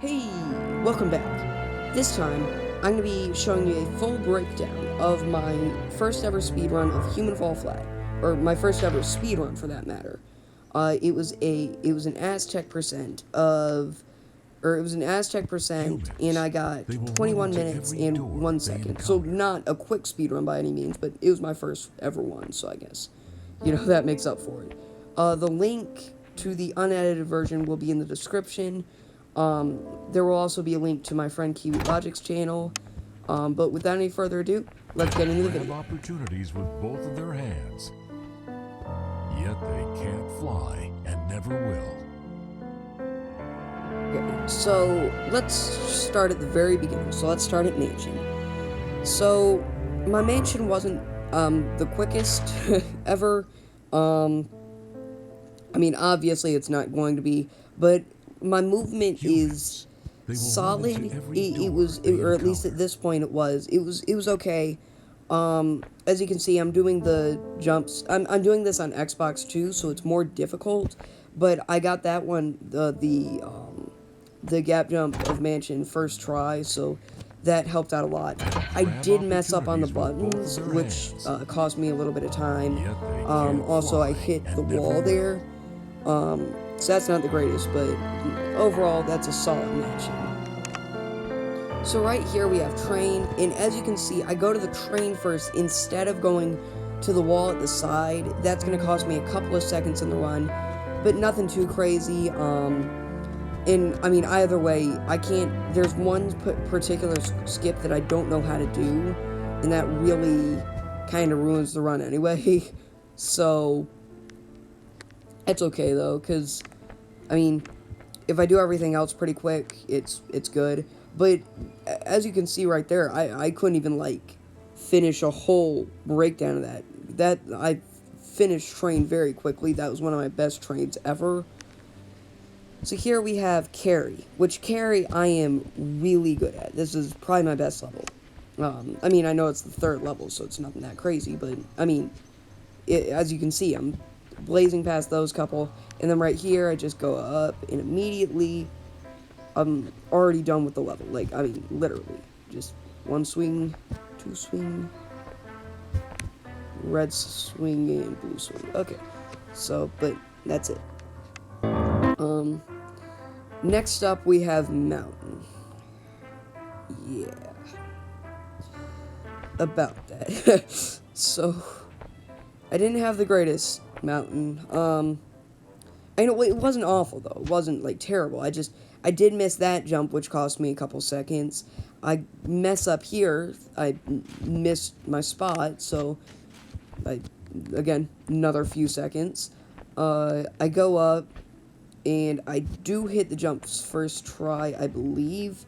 Hey, welcome back. This time, I'm going to be showing you a full breakdown of my first ever speedrun of Human Fall Flat, or my first ever speedrun for that matter. It was an Aztec percent of, or it was an Aztec percent, and Humans. I got They will run 21 into minutes every and door 1 they second. So encounter. not a quick speedrun by any means, but it was my first ever one, so I guess, that makes up for it. The link to the unedited version will be in the description. There will also be a link to my friend Kiwi Logic's channel. But without any further ado, let's get into the Grab video. opportunities with both of their hands. Yet they can't fly and never will. Okay, so let's start at the very beginning. So let's start at mansion. So my mansion wasn't the quickest ever. I mean, obviously it's not going to be, but my movement is Humans. They will run solid. into every door Or they at least at encounter. this point it was okay. As you can see, I'm doing the jumps. I'm doing this on Xbox too, so it's more difficult. But I got that one, the gap jump of mansion first try, so that helped out a lot. I Grab did mess up on the opportunities with both of buttons, their which hands. cost me a little bit of time. Yet they can't Also, I fly hit the and never wall there, will. so that's not the greatest, but overall, that's a solid mansion. So right here we have train, and as you can see, I go to the train first instead of going to the wall at the side. That's going to cost me a couple of seconds in the run, but nothing too crazy. And I mean, either way, I can't. There's one particular skip that I don't know how to do, and that really kind of ruins the run anyway. So it's okay though, cause I mean, if I do everything else pretty quick, it's good. But as you can see right there, I couldn't even like finish a whole breakdown of that. That I finished train very quickly. That was one of my best trains ever. So here we have carry, which carry I am really good at. This is probably my best level. I mean, I know it's the third level, so it's nothing that crazy, but I mean, as you can see, I'm blazing past those couple, and then right here, I just go up, and immediately, I'm already done with the level. Like, I mean, literally, just one swing, two swing, red swing, and blue swing. Okay, so, but that's it. Um, Next up, we have mountain. Yeah, about that. So, I didn't have the greatest mountain. I know it wasn't awful though. It wasn't like terrible. I did miss that jump, which cost me a couple seconds. I mess up here. I missed my spot, so I again another few seconds. I go up and I do hit the jumps first try, I believe.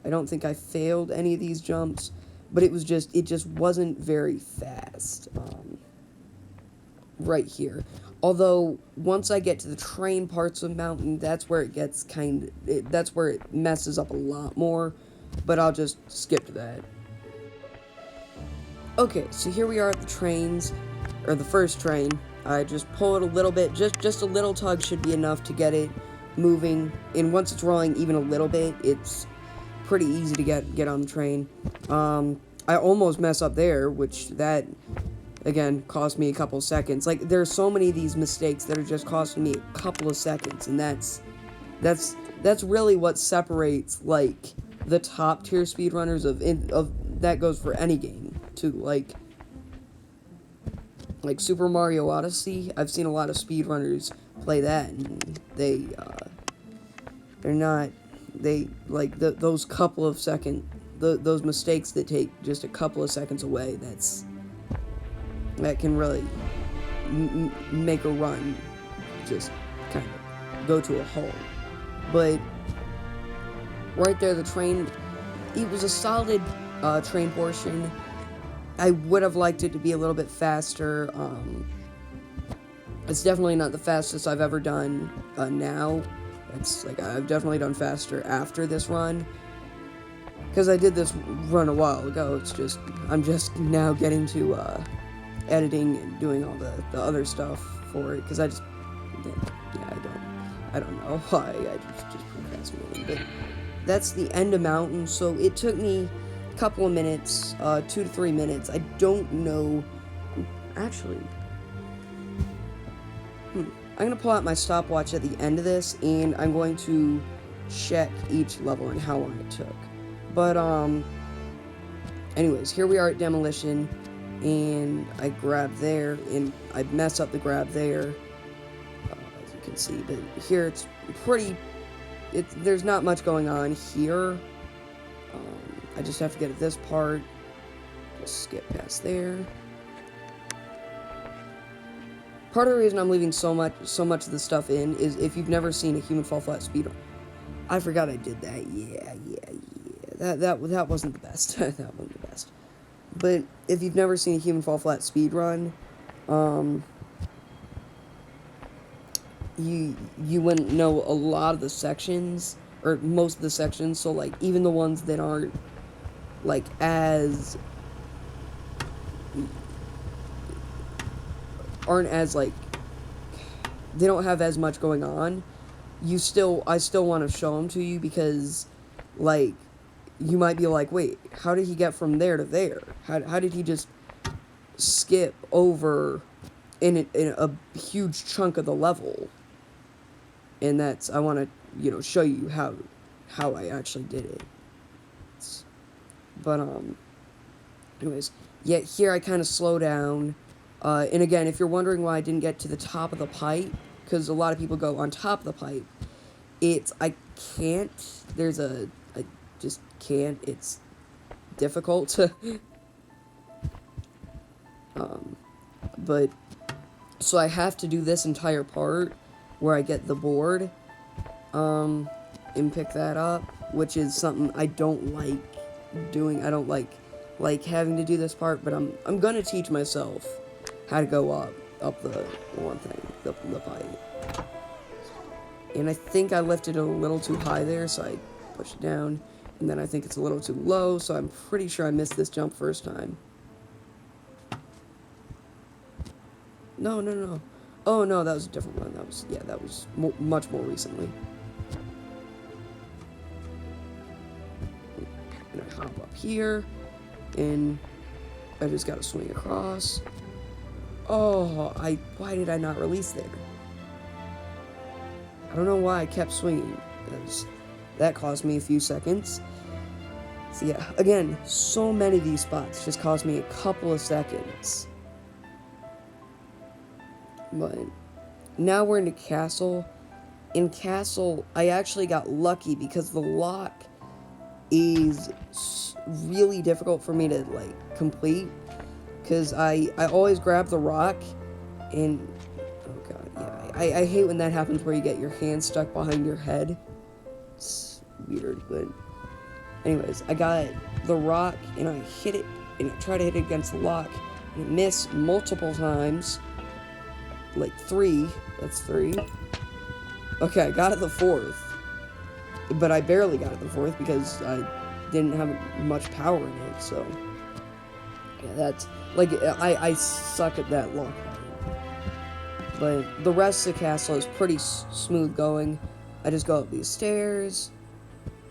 I don't think I failed any of these jumps, but it just wasn't very fast. Right here. Although once I get to the train parts of mountain, that's where it gets that's where it messes up a lot more. But I'll just skip to that. Okay, so here we are at the trains, or the first train. I just pull it a little bit, just a little tug should be enough to get it moving. And once it's rolling even a little bit, it's pretty easy to get on the train. I almost mess up there, which that again cost me a couple seconds. Like there's so many of these mistakes that are just costing me a couple of seconds, and that's really what separates like the top tier speedrunners of that goes for any game too. Like Super Mario Odyssey, I've seen a lot of speedrunners play that, and they're not they like those couple of those mistakes that take just a couple of seconds away. That can really make a run just kind of go to a halt. But right there, the train, it was a solid train portion. I would have liked it to be a little bit faster. It's definitely not the fastest I've ever done now. It's like I've definitely done faster after this run, because I did this run a while ago. It's just I'm just now getting to editing and doing all the other stuff for it, because yeah, I don't know why. I just procrastinating. But that's the end of mountain, so it took me a couple of minutes, 2 to 3 minutes. I don't know. Actually, I'm going to pull out my stopwatch at the end of this, and I'm going to check each level and how long it took. But, anyways, here we are at Demolition, and I grab there, and I mess up the grab there, as you can see, but here it's pretty, there's not much going on here. I just have to get at this part, just skip past there. Part of the reason I'm leaving so much of the stuff in is if you've never seen a human fall flat speedrun. I forgot I did that. Yeah. That wasn't the best. That wasn't the best. But if you've never seen a human fall flat speedrun, you wouldn't know a lot of the sections, or most of the sections. So like even the ones that aren't like like they don't have as much going on, I still want to show them to you, because like you might be like, wait, how did he get from there to there? How did he just skip over in a huge chunk of the level? And that's, I want to, show you how I actually did it. But anyways, yeah, here I kind of slow down. And again, if you're wondering why I didn't get to the top of the pipe, because a lot of people go on top of the pipe, I can't. I just can't. It's difficult to. But, so I have to do this entire part where I get the board, and pick that up, which is something I don't like doing. I don't like having to do this part, but I'm gonna teach myself how to go up the one thing, the pipe. And I think I lifted it a little too high there, so I pushed it down. And then I think it's a little too low, so I'm pretty sure I missed this jump first time. No. Oh, no, that was a different one. That was much more recently. And I hop up here, and I just gotta swing across. Oh, why did I not release there? I don't know why I kept swinging. That cost me a few seconds. So yeah, again, so many of these spots just cost me a couple of seconds. But now we're into Castle. In Castle, I actually got lucky because the lock is really difficult for me to complete. Because I always grab the rock, and oh god, yeah, I hate when that happens where you get your hand stuck behind your head. It's weird, but anyways, I got the rock, and I hit it, and I try to hit it against the lock, and I miss multiple times. Like 3, that's 3. Okay, I got it the 4th, but I barely got it the 4th because I didn't have much power in it, so yeah, that's, I suck at that lock part. But the rest of the castle is pretty smooth going. I just go up these stairs,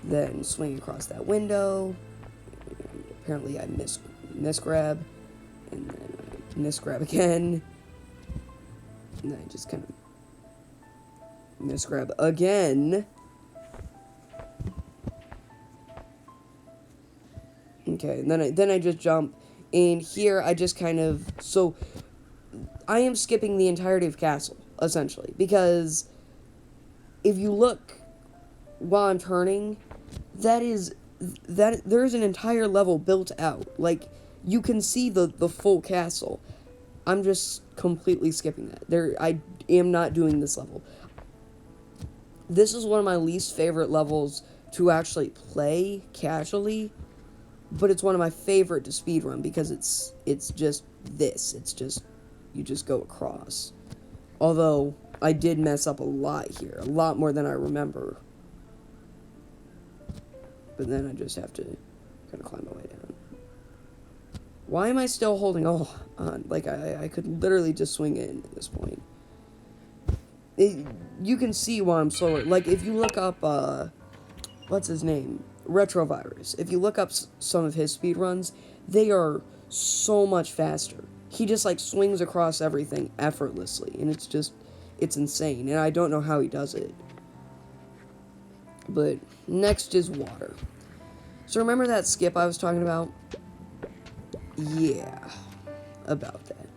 then swing across that window. Apparently I misgrab, and then I misgrab again. And then I just kind of misgrab again. Okay, and then I just jump. And here I just kind of, so I am skipping the entirety of Castle, essentially, because if you look while I'm turning, there's an entire level built out. Like, you can see the full castle. I'm just completely skipping that. I am not doing this level. This is one of my least favorite levels to actually play casually, but it's one of my favorite to speedrun because it's just this. It's just, you just go across. Although, I did mess up a lot here. A lot more than I remember. But then I just have to kind of climb my way down. Why am I still holding on? Like, I could literally just swing in at this point. You can see why I'm slower. Like, if you look up, what's his name? Retrovirus. If you look up some of his speedruns, they are so much faster. He just like swings across everything effortlessly, and it's insane, and I don't know how he does it. But next is water. So remember that skip I was talking about? Yeah, about that.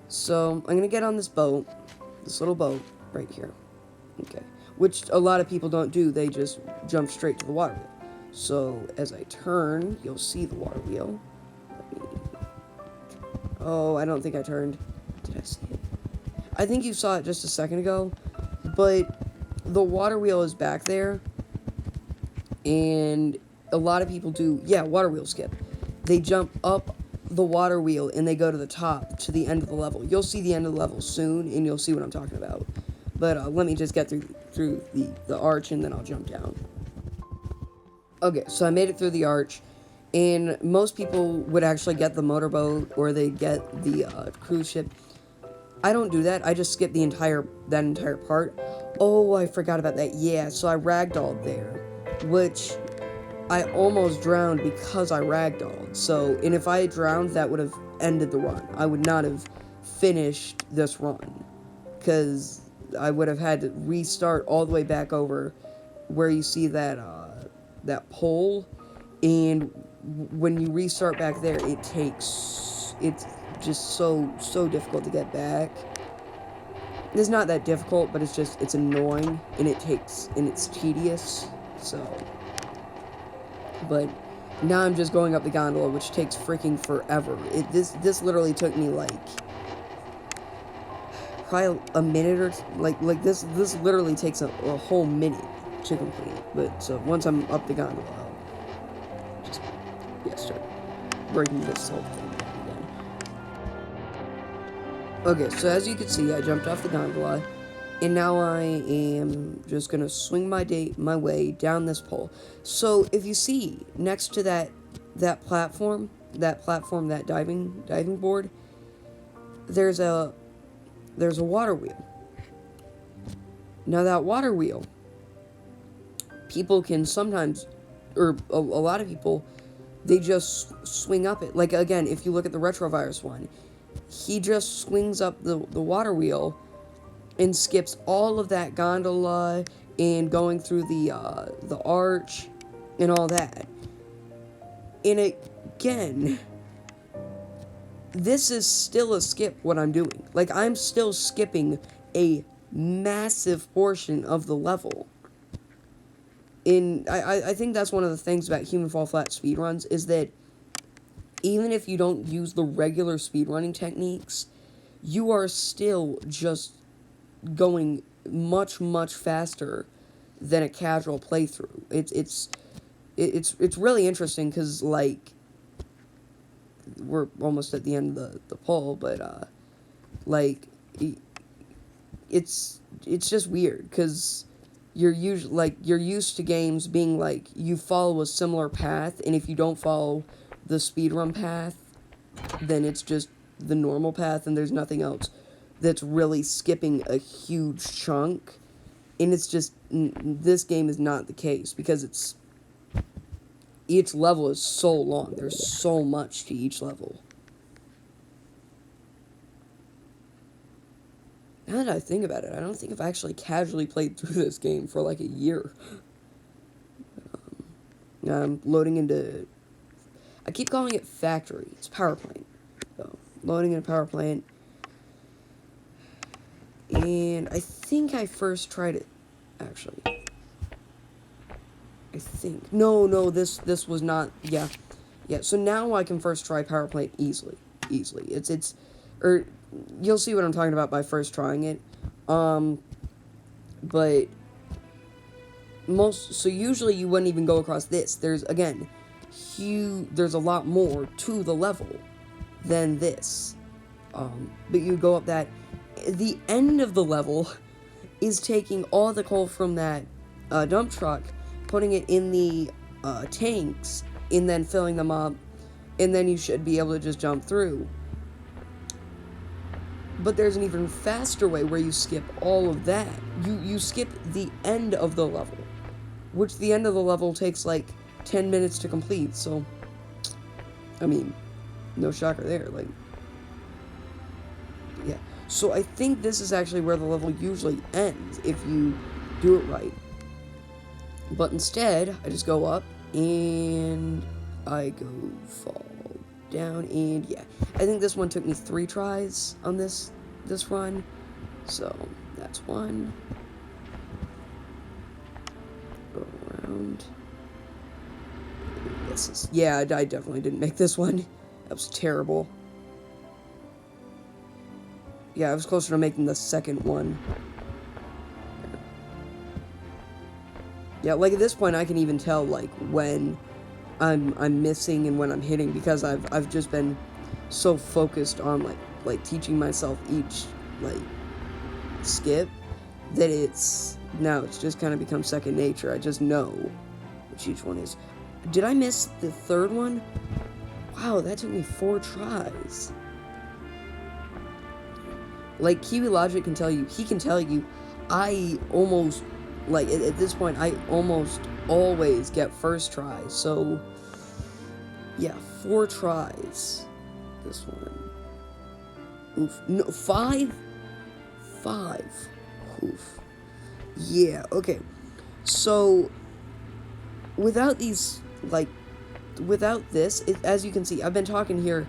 So I'm gonna get on this boat, this little boat right here. Okay, which a lot of people don't do. They just jump straight to the water wheel. So as I turn, you'll see the water wheel. Oh, I don't think I turned. Did I see it? I think you saw it just a second ago, but the water wheel is back there, and a lot of people do, yeah, water wheel skip. They jump up the water wheel, and they go to the top, to the end of the level. You'll see the end of the level soon, and you'll see what I'm talking about. But let me just get through the arch, and then I'll jump down. Okay, so I made it through the arch, and most people would actually get the motorboat, or they get the cruise ship. I don't do that. I just skip that entire part. Oh, I forgot about that. Yeah, so I ragdolled there, which I almost drowned because I ragdolled. So, and if I had drowned, that would have ended the run. I would not have finished this run, because I would have had to restart all the way back over where you see that that pole, and when you restart back there, it's just so difficult to get back. It's not that difficult, but it's annoying, and it's tedious, so. But now I'm just going up the gondola, which takes freaking forever. This literally took me like probably a minute or like this literally takes a whole minute to complete. But so once I'm up the gondola, I'll just start breaking this whole thing down again. Okay, so as you can see, I jumped off the gondola, and now I am just gonna swing my way down this pole. So if you see next to that platform, that diving board, there's a water wheel. Now that water wheel, people can sometimes, or a lot of people, they just swing up it. Like again, if you look at the Retrovirus one, he just swings up the water wheel and skips all of that gondola and going through the arch and all that. And again, this is still a skip, what I'm doing. Like, I'm still skipping a massive portion of the level. And I think that's one of the things about Human Fall Flat speedruns, is that even if you don't use the regular speedrunning techniques, you are still just going much faster than a casual playthrough. It's really interesting, because like we're almost at the end of the poll, but like it's just weird, because you're used to games being like you follow a similar path, and if you don't follow the speedrun path, then it's just the normal path, and there's nothing else that's really skipping a huge chunk. And it's just, this game is not the case, because each level is so long. There's so much to each level. Now that I think about it, I don't think I've actually casually played through this game for like a year. Now I'm loading into, I keep calling it factory. It's power plant. So, loading in a power plant. And I think I first tried it, actually. I think. No, this was not, yeah, so now I can first try power plant easily. Or, you'll see what I'm talking about by first trying it. But, so usually you wouldn't even go across this. There's, again, there's a lot more to the level than this. But you go up that. The end of the level is taking all the coal from that dump truck, putting it in the tanks, and then filling them up, and then you should be able to just jump through. But there's an even faster way where you skip all of that. You skip the end of the level. which the end of the level takes like 10 minutes to complete, so, I mean, no shocker there, like, yeah. So I think this is actually where the level usually ends, if you do it right. But instead, I just go up, and I go fall down, and yeah. I think this one took me 3 tries on this run, so that's one. Go around. This is, yeah, I definitely didn't make this one. That was terrible. Yeah, I was closer to making the second one. Yeah, like at this point I can even tell like when I'm missing and when I'm hitting, because I've just been so focused on like teaching myself each like skip that it's just kind of become second nature. I just know which each one is. Did I miss the third one? Wow, that took me 4 tries. Like, Kiwi Logic can tell you, he can tell you, I almost, like, at this point, I almost always get first try, so, yeah, 4 tries. This one. Oof. No, 5? 5. Oof. Yeah, okay. So, without these, like, without this, as you can see, I've been talking here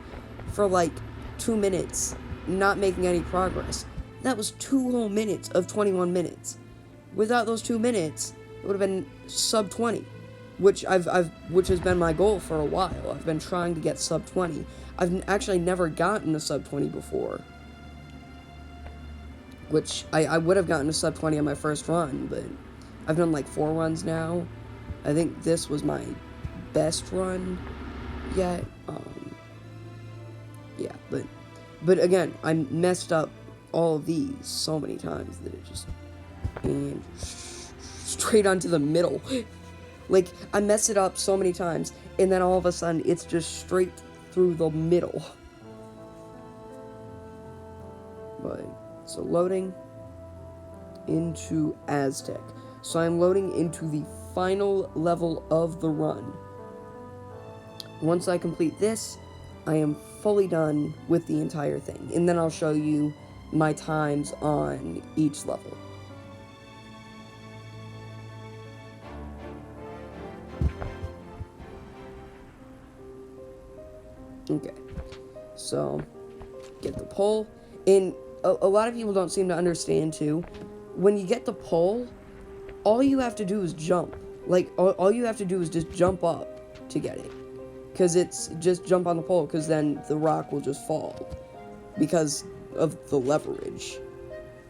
for, like, 2 minutes, not making any progress. That was 2 whole minutes of 21 minutes. Without those 2 minutes, it would have been sub 20, which which has been my goal for a while. I've been trying to get sub 20. I've actually never gotten a sub 20 before, which I would have gotten a sub 20 on my first run, but I've done like 4 runs now. I think this was my best run yet. Yeah, but again, I messed up all of these so many times that it just, and straight onto the middle. Like, I mess it up so many times, and then all of a sudden, it's just straight through the middle. But, so loading into Aztec. So I'm loading into the final level of the run. Once I complete this, I am fully done with the entire thing, and then I'll show you my times on each level. Okay, so get the pole, and a lot of people don't seem to understand too, when you get the pole, all you have to do is jump. Like, all you have to do is just jump up to get it. Because it's just jump on the pole, because then the rock will just fall. Because of the leverage.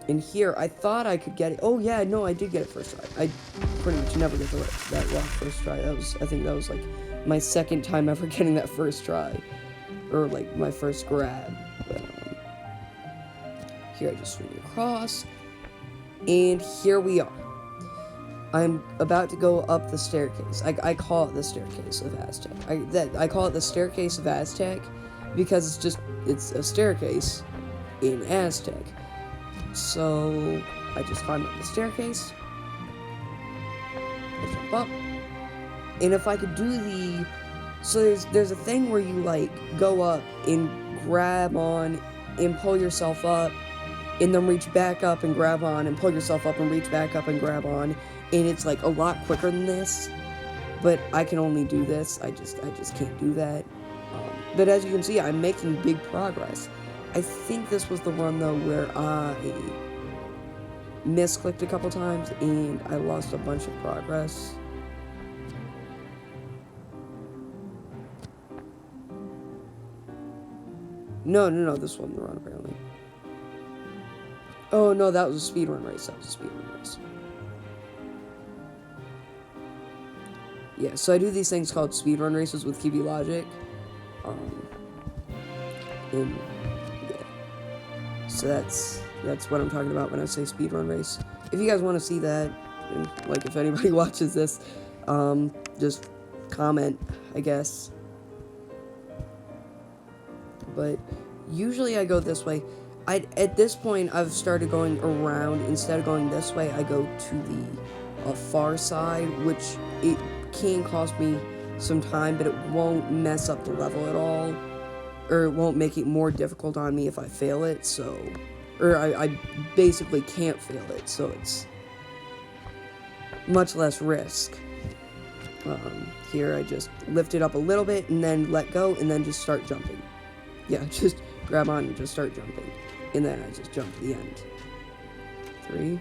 And here, I thought I could get it. Oh, yeah, no, I did get it first try. I pretty much never get that rock first try. I think that was, like, my second time ever getting that first try. Or, like, my first grab. But, here I just swing across. And here we are. I'm about to go up the staircase. I call it the staircase of Aztec. I call it the staircase of Aztec because it's a staircase in Aztec. So I just climb up the staircase. I jump up. And if I could do so there's a thing where you like go up and grab on and pull yourself up, and then reach back up and grab on, and pull yourself up and reach back up and grab on. And it's like a lot quicker than this, but I can only do this. I just can't do that. But as you can see, I'm making big progress. I think this was the run though where I misclicked a couple times and I lost a bunch of progress. No, this wasn't the run apparently. Oh no, that was a speedrun race. Yeah, so I do these things called speedrun races with Kiwi Logic. And yeah. So that's what I'm talking about when I say speedrun race. If you guys want to see that, and like if anybody watches this, just comment, I guess. But usually I go this way. At this point, I've started going around. Instead of going this way, I go to the a far side, which it can cost me some time, but it won't mess up the level at all, or it won't make it more difficult on me if I fail it, so, or I basically can't fail it, so it's much less risk. Here I just lift it up a little bit and then let go and then just start jumping. Yeah, just grab on and just start jumping. And then I just jump to the end. 3.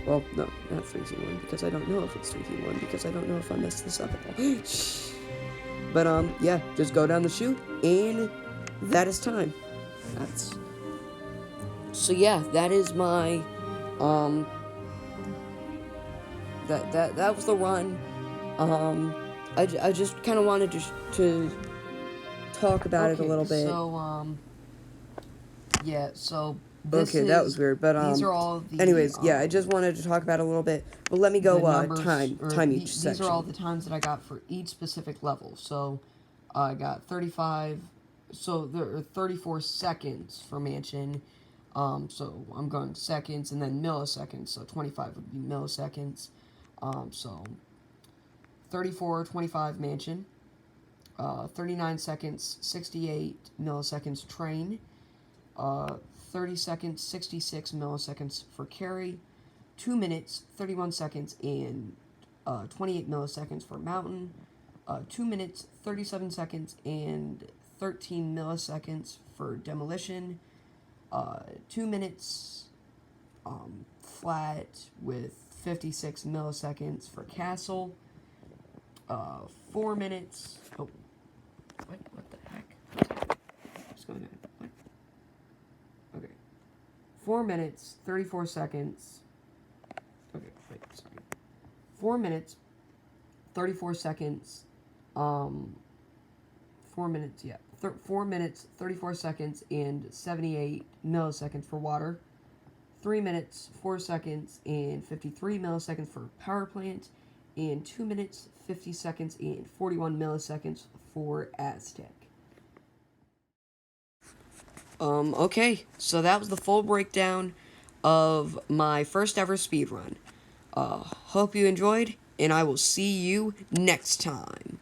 Well, no, not 3-2-1 because I don't know if it's 3-2-1 because I don't know if I messed this up at all. But, yeah, just go down the chute and that is time. So yeah, that is my, that was the run. I just kind of wanted to talk about it a little bit. So, yeah, so this Okay, that was weird, but, these are all the, anyways, yeah, I just wanted to talk about it a little bit, but let me go, numbers, time each section. These are all the times that I got for each specific level. So, I got 35, so there are 34 seconds for mansion, so I'm going seconds, and then milliseconds, so 25 would be milliseconds, so 34, 25 mansion, 39 seconds, 68 milliseconds train, 30 seconds, 66 milliseconds for carry, 2 minutes, 31 seconds, and 28 milliseconds for mountain, 2 minutes, 37 seconds, and 13 milliseconds for demolition, 2 minutes flat with 56 milliseconds for castle, 4 minutes, oh, what the heck, what's going on, what, okay, 4 minutes, 34 seconds, okay, wait, sorry, 4 minutes, 34 seconds, 4 minutes, yeah, 4 minutes, 34 seconds, and 78 milliseconds for water, 3 minutes, 4 seconds, and 53 milliseconds for power plant, and 2 minutes, 50 seconds, and 41 milliseconds for Aztec. Okay, so that was the full breakdown of my first ever speedrun. Hope you enjoyed, and I will see you next time.